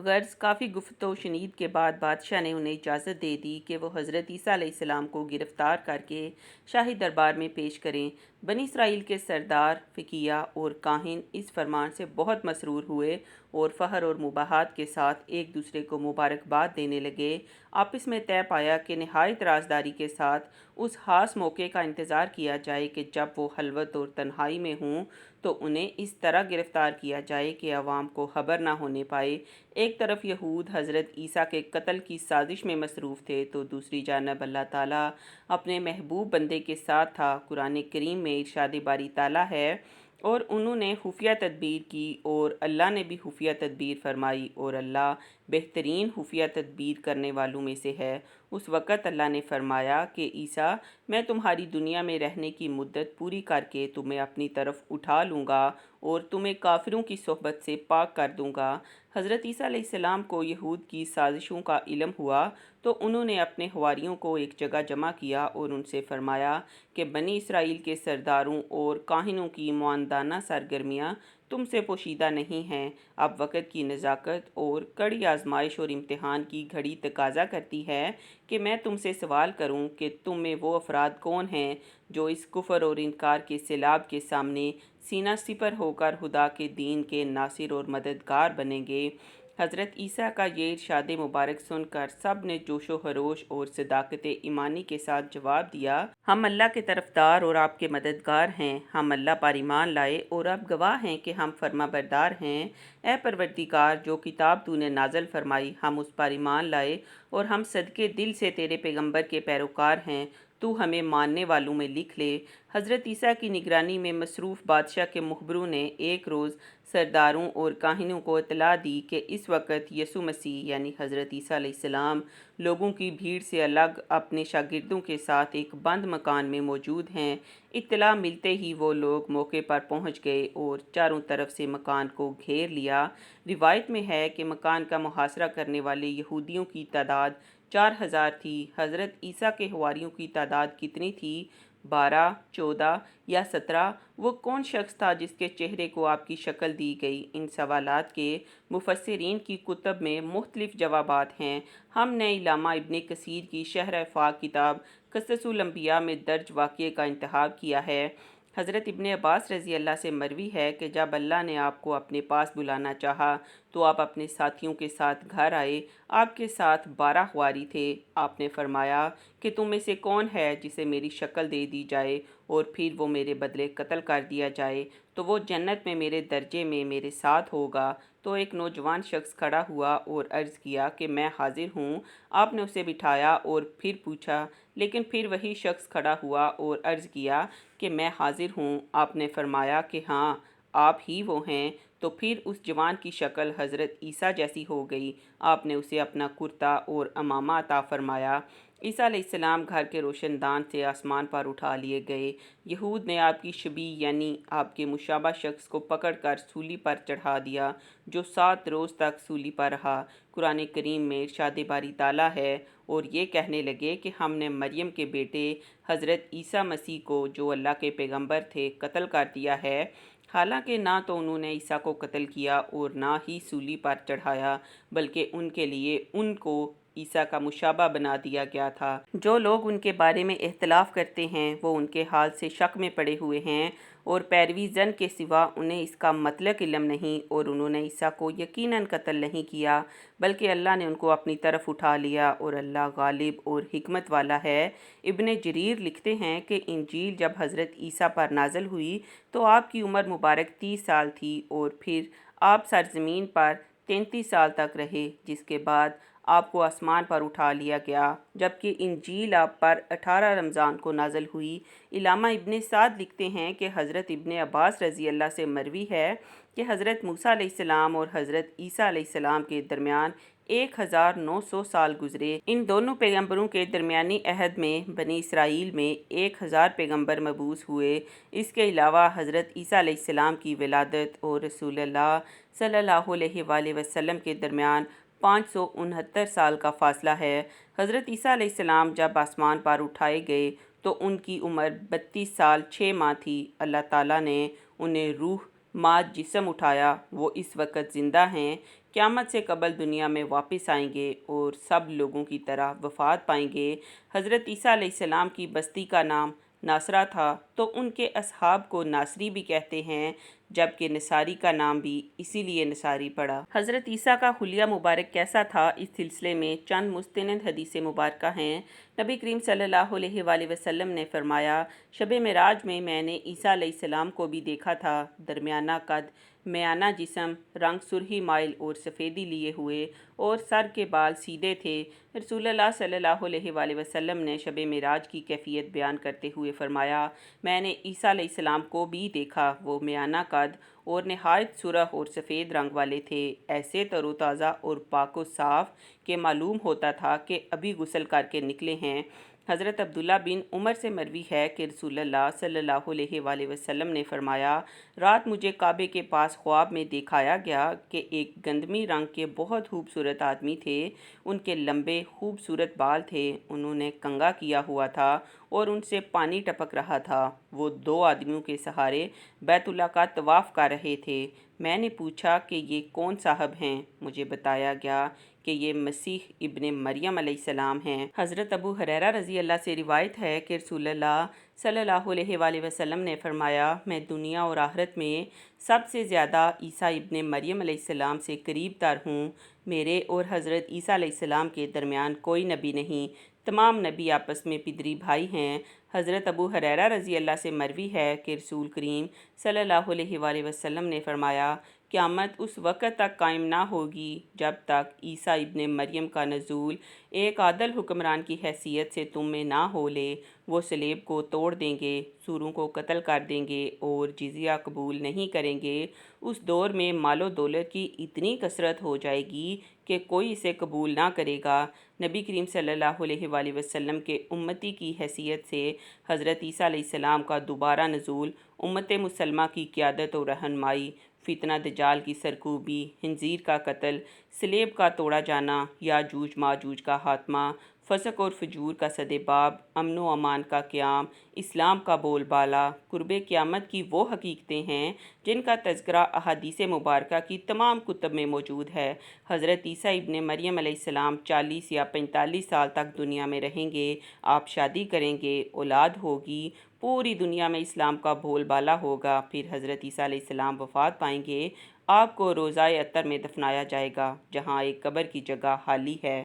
غرض کافی گفت و شنید کے بعد بادشاہ نے انہیں اجازت دے دی کہ وہ حضرت عیسیٰ علیہ السلام کو گرفتار کر کے شاہی دربار میں پیش کریں۔ بنی اسرائیل کے سردار، فقیہ اور کاہن اس فرمان سے بہت مسرور ہوئے اور فخر اور مباحات کے ساتھ ایک دوسرے کو مبارکباد دینے لگے۔ آپس میں طے پایا کہ نہایت رازداری کے ساتھ اس خاص موقع کا انتظار کیا جائے کہ جب وہ خلوت اور تنہائی میں ہوں تو انہیں اس طرح گرفتار کیا جائے کہ عوام کو خبر نہ ہونے پائے۔ ایک طرف یہود حضرت عیسیٰ کے قتل کی سازش میں مصروف تھے تو دوسری جانب اللہ تعالیٰ اپنے محبوب بندے کے ساتھ تھا۔ قرآن کریم میں ارشاد باری تعالیٰ ہے، اور انہوں نے خفیہ تدبیر کی اور اللہ نے بھی خفیہ تدبیر فرمائی، اور اللہ بہترین خفیہ تدبیر کرنے والوں میں سے ہے۔ اس وقت اللہ نے فرمایا کہ عیسیٰ، میں تمہاری دنیا میں رہنے کی مدت پوری کر کے تمہیں اپنی طرف اٹھا لوں گا اور تمہیں کافروں کی صحبت سے پاک کر دوں گا۔ حضرت عیسیٰ علیہ السلام کو یہود کی سازشوں کا علم ہوا تو انہوں نے اپنے حواریوں کو ایک جگہ جمع کیا اور ان سے فرمایا کہ بنی اسرائیل کے سرداروں اور کاہنوں کی معاندانہ سرگرمیاں تم سے پوشیدہ نہیں ہیں۔ اب وقت کی نزاکت اور کڑی آزمائش اور امتحان کی گھڑی تقاضا کرتی ہے کہ میں تم سے سوال کروں کہ تم میں وہ افراد کون ہیں جو اس کفر اور انکار کے سیلاب کے سامنے سینہ سپر ہو کر خدا کے دین کے ناصر اور مددگار بنیں گے۔ حضرت عیسیٰ کا یہ ارشاد مبارک سن کر سب نے جوش و خروش اور صداقت ایمانی کے ساتھ جواب دیا، ہم اللہ کے طرفدار اور آپ کے مددگار ہیں۔ ہم اللہ پر ایمان لائے اور اب گواہ ہیں کہ ہم فرما بردار ہیں۔ اے پروردگار، جو کتاب تو نے نازل فرمائی ہم اس پر ایمان لائے اور ہم صدقے دل سے تیرے پیغمبر کے پیروکار ہیں، تو ہمیں ماننے والوں میں لکھ لے۔ حضرت عیسیٰ کی نگرانی میں مصروف بادشاہ کے مخبروں نے ایک روز سرداروں اور کاہنوں کو اطلاع دی کہ اس وقت یسوع مسیح یعنی حضرت عیسیٰ علیہ السلام لوگوں کی بھیڑ سے الگ اپنے شاگردوں کے ساتھ ایک بند مکان میں موجود ہیں۔ اطلاع ملتے ہی وہ لوگ موقع پر پہنچ گئے اور چاروں طرف سے مکان کو گھیر لیا۔ روایت میں ہے کہ مکان کا محاصرہ کرنے والے یہودیوں کی تعداد 4000 تھی۔ حضرت عیسیٰ کے حواریوں کی تعداد کتنی تھی؟ 12، 14 یا 17؟ وہ کون شخص تھا جس کے چہرے کو آپ کی شکل دی گئی؟ ان سوالات کے مفسرین کی کتب میں مختلف جوابات ہیں۔ ہم نے علامہ ابن کثیر کی شرح افاق کتاب قصص الانبیاء میں درج واقعے کا انتخاب کیا ہے۔ حضرت ابن عباس رضی اللہ سے مروی ہے کہ جب اللہ نے آپ کو اپنے پاس بلانا چاہا تو آپ اپنے ساتھیوں کے ساتھ گھر آئے۔ آپ کے ساتھ 12 حواری تھے۔ آپ نے فرمایا کہ تم میں سے کون ہے جسے میری شکل دے دی جائے اور پھر وہ میرے بدلے قتل کر دیا جائے تو وہ جنت میں میرے درجے میں میرے ساتھ ہوگا؟ تو ایک نوجوان شخص کھڑا ہوا اور عرض کیا کہ میں حاضر ہوں۔ آپ نے اسے بٹھایا اور پھر پوچھا، لیکن پھر وہی شخص کھڑا ہوا اور عرض کیا کہ میں حاضر ہوں۔ آپ نے فرمایا کہ ہاں، آپ ہی وہ ہیں۔ تو پھر اس جوان کی شکل حضرت عیسیٰ جیسی ہو گئی۔ آپ نے اسے اپنا کرتا اور عمامہ عطا فرمایا۔ عیسیٰ علیہ السلام گھر کے روشن دان سے آسمان پر اٹھا لیے گئے۔ یہود نے آپ کی شبیہ یعنی آپ کے مشابہ شخص کو پکڑ کر سولی پر چڑھا دیا، جو 7 روز تک سولی پر رہا۔ قرآن کریم میں ارشاد باری تعالیٰ ہے، اور یہ کہنے لگے کہ ہم نے مریم کے بیٹے حضرت عیسیٰ مسیح کو جو اللہ کے پیغمبر تھے قتل کر دیا ہے۔ حالانکہ نہ تو انہوں نے عیسیٰ کو قتل کیا اور نہ ہی سولی پر چڑھایا، بلکہ ان کے لیے ان کو عیسیٰ کا مشابہ بنا دیا گیا تھا۔ جو لوگ ان کے بارے میں اختلاف کرتے ہیں وہ ان کے حال سے شک میں پڑے ہوئے ہیں اور پیروی زن کے سوا انہیں اس کا مطلق علم نہیں، اور انہوں نے عیسیٰ کو یقیناً قتل نہیں کیا بلکہ اللہ نے ان کو اپنی طرف اٹھا لیا، اور اللہ غالب اور حکمت والا ہے۔ ابن جریر لکھتے ہیں کہ انجیل جب حضرت عیسیٰ پر نازل ہوئی تو آپ کی عمر مبارک 30 سال تھی، اور پھر آپ سرزمین پر 33 سال تک رہے، جس کے بعد آپ کو آسمان پر اٹھا لیا گیا، جبکہ انجیل آپ پر 18 رمضان کو نازل ہوئی۔ علامہ ابن سعد لکھتے ہیں کہ حضرت ابن عباس رضی اللہ سے مروی ہے کہ حضرت موسیٰ علیہ السلام اور حضرت عیسیٰ علیہ السلام کے درمیان 1900 سال گزرے۔ ان دونوں پیغمبروں کے درمیانی عہد میں بنی اسرائیل میں 1000 پیغمبر مبعوث ہوئے۔ اس کے علاوہ حضرت عیسیٰ علیہ السلام کی ولادت اور رسول اللہ صلی اللہ علیہ وآلہ وسلم کے درمیان 569 سال کا فاصلہ ہے۔ حضرت عیسیٰ علیہ السلام جب آسمان پر اٹھائے گئے تو ان کی عمر 32 سال 6 ماہ تھی۔ اللہ تعالیٰ نے انہیں روح ماد جسم اٹھایا۔ وہ اس وقت زندہ ہیں۔ قیامت سے قبل دنیا میں واپس آئیں گے اور سب لوگوں کی طرح وفات پائیں گے۔ حضرت عیسیٰ علیہ السلام کی بستی کا نام ناصرہ تھا، تو ان کے اصحاب کو ناصری بھی کہتے ہیں، جبکہ نصاری کا نام بھی اسی لیے نصاری پڑا۔ حضرت عیسیٰ کا حلیہ مبارک کیسا تھا، اس سلسلے میں چند مستند حدیث مبارکہ ہیں۔ نبی کریم صلی اللہ علیہ وآلہ وسلم نے فرمایا، شب معراج میں نے عیسیٰ علیہ السلام کو بھی دیکھا تھا، درمیانہ قد، میانہ جسم، رنگ سرخی مائل اور سفیدی لیے ہوئے، اور سر کے بال سیدھے تھے۔ رسول اللہ صلی اللہ علیہ وآلہ وسلم نے شب معراج کی کیفیت بیان کرتے ہوئے فرمایا، میں نے عیسیٰ علیہ السلام کو بھی دیکھا، وہ میانہ قد اور نہایت سرخ اور سفید رنگ والے تھے، ایسے تر و تازہ اور پاک و صاف کہ معلوم ہوتا تھا کہ ابھی غسل کر کے نکلے ہیں۔ حضرت عبداللہ بن عمر سے مروی ہے کہ رسول اللہ صلی اللہ علیہ وآلہ وسلم نے فرمایا، رات مجھے کعبے کے پاس خواب میں دکھایا گیا کہ ایک گندمی رنگ کے بہت خوبصورت آدمی تھے، ان کے لمبے خوبصورت بال تھے، انہوں نے کنگھا کیا ہوا تھا اور ان سے پانی ٹپک رہا تھا، وہ دو آدمیوں کے سہارے بیت اللہ کا طواف کر رہے تھے۔ میں نے پوچھا کہ یہ کون صاحب ہیں؟ مجھے بتایا گیا کہ یہ مسیح ابن مریم علیہ السلام ہیں۔ حضرت ابو ہریرہ رضی اللہ سے روایت ہے کہ رسول اللہ صلی اللہ علیہ وآلہ وسلم نے فرمایا، میں دنیا اور آخرت میں سب سے زیادہ عیسیٰ ابن مریم علیہ السلام سے قریب تر ہوں۔ میرے اور حضرت عیسیٰ علیہ السلام کے درمیان کوئی نبی نہیں، تمام نبی آپس میں پدری بھائی ہیں۔ حضرت ابو ہریرہ رضی اللہ سے مروی ہے کہ رسول کریم صلی اللہ علیہ وآلہ وسلم نے فرمایا، قیامت اس وقت تک قائم نہ ہوگی جب تک عیسیٰ ابن مریم کا نزول ایک عادل حکمران کی حیثیت سے تم میں نہ ہو لے۔ وہ صلیب کو توڑ دیں گے، سوروں کو قتل کر دیں گے اور جزیہ قبول نہیں کریں گے۔ اس دور میں مال و دولت کی اتنی کثرت ہو جائے گی کہ کوئی اسے قبول نہ کرے گا۔ نبی کریم صلی اللہ علیہ وآلہ وسلم کے امتی کی حیثیت سے حضرت عیسیٰ علیہ السلام کا دوبارہ نزول، امت مسلمہ کی قیادت و رہنمائی، فتنہ دجال کی سرکوبی، خنزیر کا قتل، صلیب کا توڑا جانا، یاجوج ماجوج کا خاتمہ، فسق اور فجور کا سدباب، امن و امان کا قیام، اسلام کا بول بالا، قرب قیامت کی وہ حقیقتیں ہیں جن کا تذکرہ احادیث مبارکہ کی تمام کتب میں موجود ہے۔ حضرت عیسیٰ ابن مریم علیہ السلام 40 یا 45 سال تک دنیا میں رہیں گے، آپ شادی کریں گے، اولاد ہوگی، پوری دنیا میں اسلام کا بول بالا ہوگا، پھر حضرت عیسیٰ علیہ السلام وفات پائیں گے، آپ کو روضہ عطر میں دفنایا جائے گا، جہاں ایک قبر کی جگہ خالی ہے۔